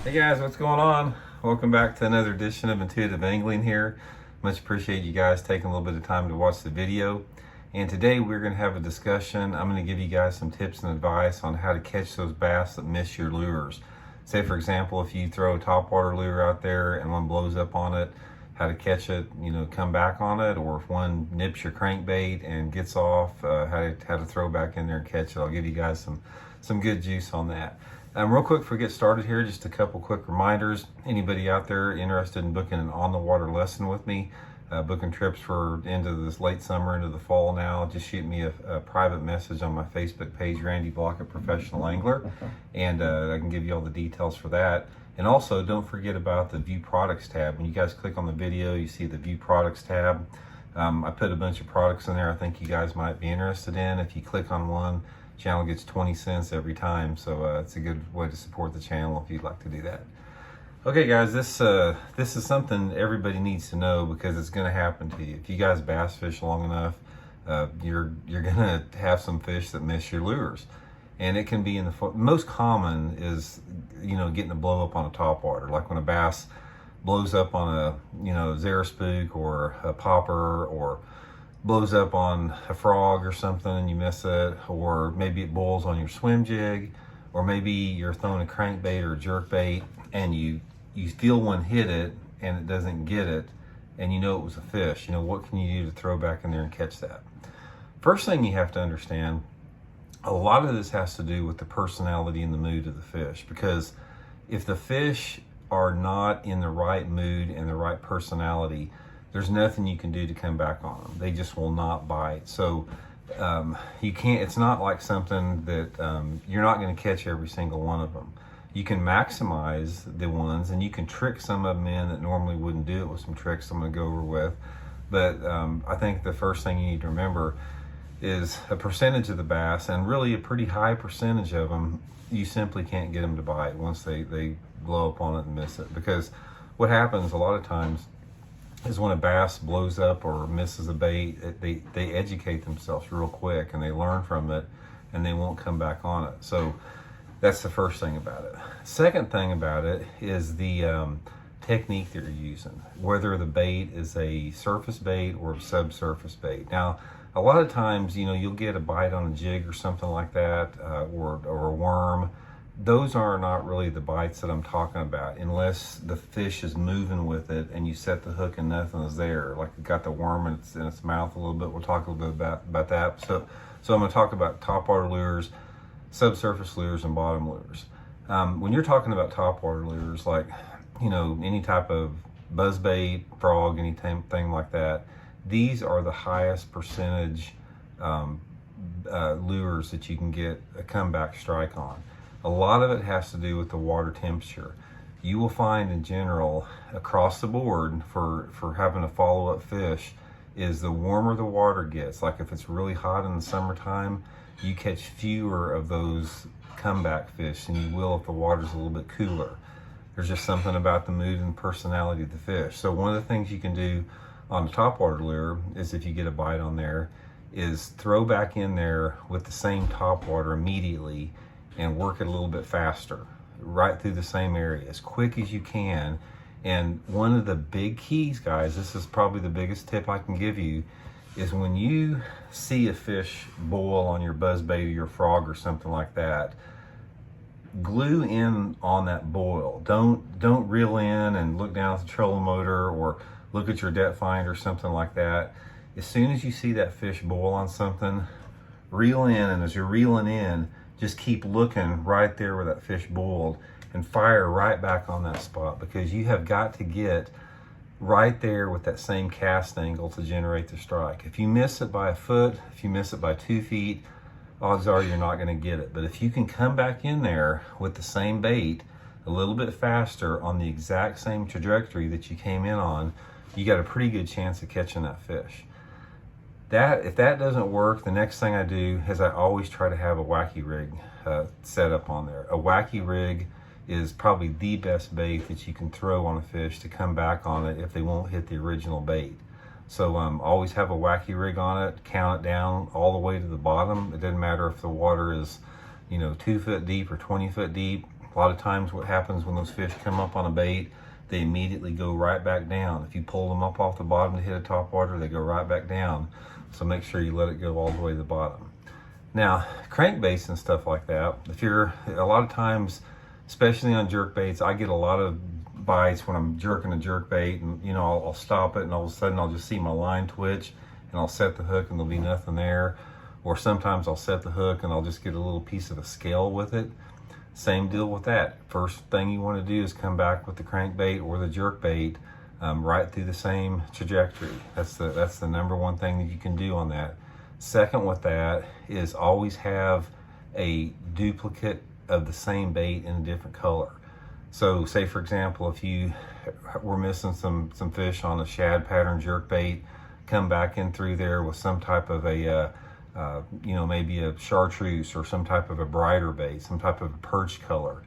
Hey guys, what's going on? Welcome back to another edition of Intuitive Angling here. Much appreciate you guys taking a little bit of time to watch the video. And today we're going to have a discussion. I'm going to give you guys some tips and advice on how to catch those bass that miss your lures. Say for example, if you throw a topwater lure out there and one blows up on it, how to catch it, come back on it, or if one nips your crankbait and gets off, how to throw back in there and catch it. I'll give you guys some good juice on that. Real quick before we get started here, just a couple quick reminders. Anybody out there interested in booking an on-the-water lesson with me, booking trips for into this late summer, into the fall now, just shoot me a private message on my Facebook page, Randy Blockett Professional Angler, and I can give you all the details for that. And also, don't forget about the View Products tab. When you guys click on the video, you see the View Products tab. I put a bunch of products in there I think you guys might be interested in. If you click on one, channel gets 20 cents every time, so it's a good way to support the channel if you'd like to do that. Okay guys, this is something everybody needs to know because it's going to happen to you. If you guys bass fish long enough, you're going to have some fish that miss your lures, and it can be in the most common is getting a blow up on a topwater, like when a bass blows up on a Zaraspook or a popper, or blows up on a frog or something and you miss it, or maybe it boils on your swim jig, or maybe you're throwing a crankbait or a jerkbait and you feel one hit it and it doesn't get it, and it was a fish. What can you do to throw back in there and catch that? First thing you have to understand, a lot of this has to do with the personality and the mood of the fish, because if the fish are not in the right mood and the right personality, there's nothing you can do to come back on them. They just will not bite. So you can't, it's not like something that you're not going to catch every single one of them. You can maximize the ones, and you can trick some of them in that normally wouldn't do it with some tricks I'm going to go over with. But I think the first thing you need to remember is a percentage of the bass, and really a pretty high percentage of them, you simply can't get them to bite once they blow up on it and miss it. Because what happens a lot of times is when a bass blows up or misses a bait, they educate themselves real quick and they learn from it and they won't come back on it. So that's the first thing about it. Second thing about it is the technique that you're using, whether the bait is a surface bait or a subsurface bait. Now, a lot of times, you'll get a bite on a jig or something like that, or a worm. Those are not really the bites that I'm talking about, unless the fish is moving with it and you set the hook and nothing is there, like it got the worm in its mouth a little bit. We'll talk a little bit about that. So I'm going to talk about topwater lures, subsurface lures, and bottom lures. When you're talking about topwater lures, like any type of buzzbait, frog, anything like that, these are the highest percentage lures that you can get a comeback strike on. A lot of it has to do with the water temperature. You will find in general across the board for having a follow-up fish is the warmer the water gets, like if it's really hot in the summertime, you catch fewer of those comeback fish than you will if the water's a little bit cooler. There's just something about the mood and personality of the fish. So one of the things you can do on a topwater lure is, if you get a bite on there, is throw back in there with the same topwater immediately and work it a little bit faster, right through the same area, as quick as you can. And one of the big keys, guys, this is probably the biggest tip I can give you, is when you see a fish boil on your buzzbait or your frog or something like that, glue in on that boil. Don't reel in and look down at the trolling motor or look at your depth finder or something like that. As soon as you see that fish boil on something, reel in, and as you're reeling in, just keep looking right there where that fish boiled and fire right back on that spot, because you have got to get right there with that same cast angle to generate the strike. If you miss it by a foot, if you miss it by 2 feet, odds are you're not going to get it. But if you can come back in there with the same bait a little bit faster on the exact same trajectory that you came in on, you got a pretty good chance of catching that fish. If that doesn't work, the next thing I do is I always try to have a wacky rig set up on there. A wacky rig is probably the best bait that you can throw on a fish to come back on it if they won't hit the original bait. So always have a wacky rig on it, count it down all the way to the bottom. It doesn't matter if the water is 2 foot deep or 20 foot deep. A lot of times what happens when those fish come up on a bait, they immediately go right back down. If you pull them up off the bottom to hit a top water, they go right back down. So make sure you let it go all the way to the bottom. Now, crankbaits and stuff like that, if you're, a lot of times, especially on jerk baits, I get a lot of bites when I'm jerking a jerk bait, and you know, I'll stop it and all of a sudden I'll just see my line twitch and I'll set the hook and there'll be nothing there. Or sometimes I'll set the hook and I'll just get a little piece of a scale with it. Same deal with that. First thing you want to do is come back with the crankbait or the jerk bait right through the same trajectory. That's the number one thing that you can do on that. Second with that is always have a duplicate of the same bait in a different color. So say for example, if you were missing some fish on a shad pattern jerk bait, come back in through there with some type of a you know, maybe a chartreuse or some type of a brighter bait, some type of a perch color.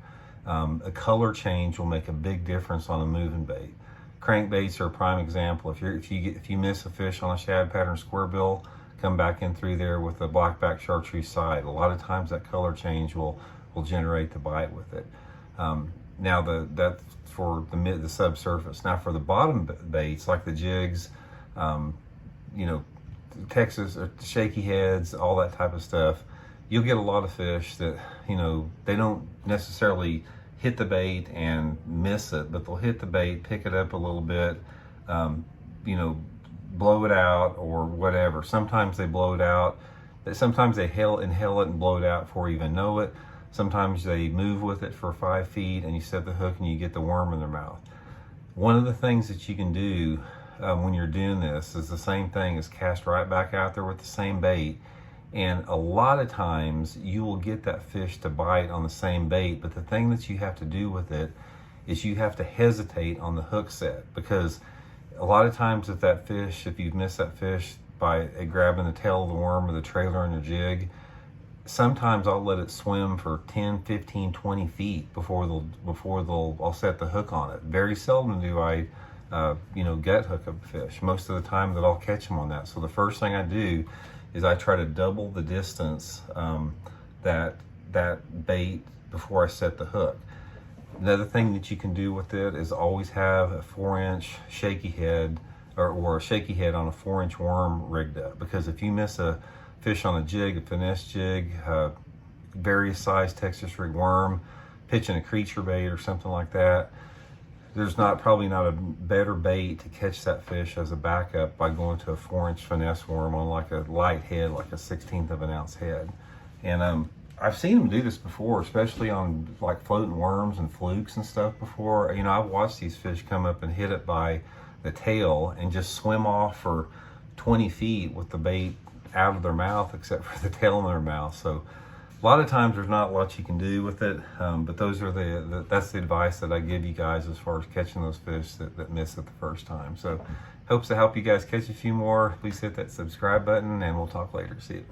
A color change will make a big difference on a moving bait. Crankbaits are a prime example. If you miss a fish on a shad pattern square bill, come back in through there with a blackback chartreuse side. A lot of times that color change will generate the bite with it. Now that's for the subsurface. Now for the bottom baits like the jigs, you know, Texas or shaky heads, all that type of stuff, you'll get a lot of fish that, you know, they don't necessarily hit the bait and miss it, but they'll hit the bait, pick it up a little bit, you know, blow it out or whatever. Sometimes they blow it out. Sometimes they inhale it and blow it out before you even know it. Sometimes they move with it for 5 feet and you set the hook and you get the worm in their mouth. One of the things that you can do when you're doing this is the same thing as cast right back out there with the same bait. And a lot of times you will get that fish to bite on the same bait, but the thing that you have to do with it is you have to hesitate on the hook set, because a lot of times if you've missed that fish by grabbing the tail of the worm or the trailer on your jig, sometimes I'll let it swim for 10, 15, 20 feet before I'll set the hook on it. Very seldom do I you know, gut hook up a fish. Most of the time that I'll catch them on that. So the first thing I do is I try to double the distance that bait before I set the hook. Another thing that you can do with it is always have a 4-inch shaky head or a shaky head on a 4-inch worm rigged up, because if you miss a fish on a jig, a finesse jig, various size Texas rig worm, pitching a creature bait or something like that, there's probably not a better bait to catch that fish as a backup by going to a 4-inch finesse worm on like a light head, like a 1/16 of an ounce head. And I've seen them do this before, especially on like floating worms and flukes and stuff before. You know, I've watched these fish come up and hit it by the tail and just swim off for 20 feet with the bait out of their mouth, except for the tail in their mouth. So a lot of times there's not a lot you can do with it, but those are that's the advice that I give you guys as far as catching those fish that miss it the first time. So hopes to help you guys catch a few more. Please hit that subscribe button and we'll talk later. See you.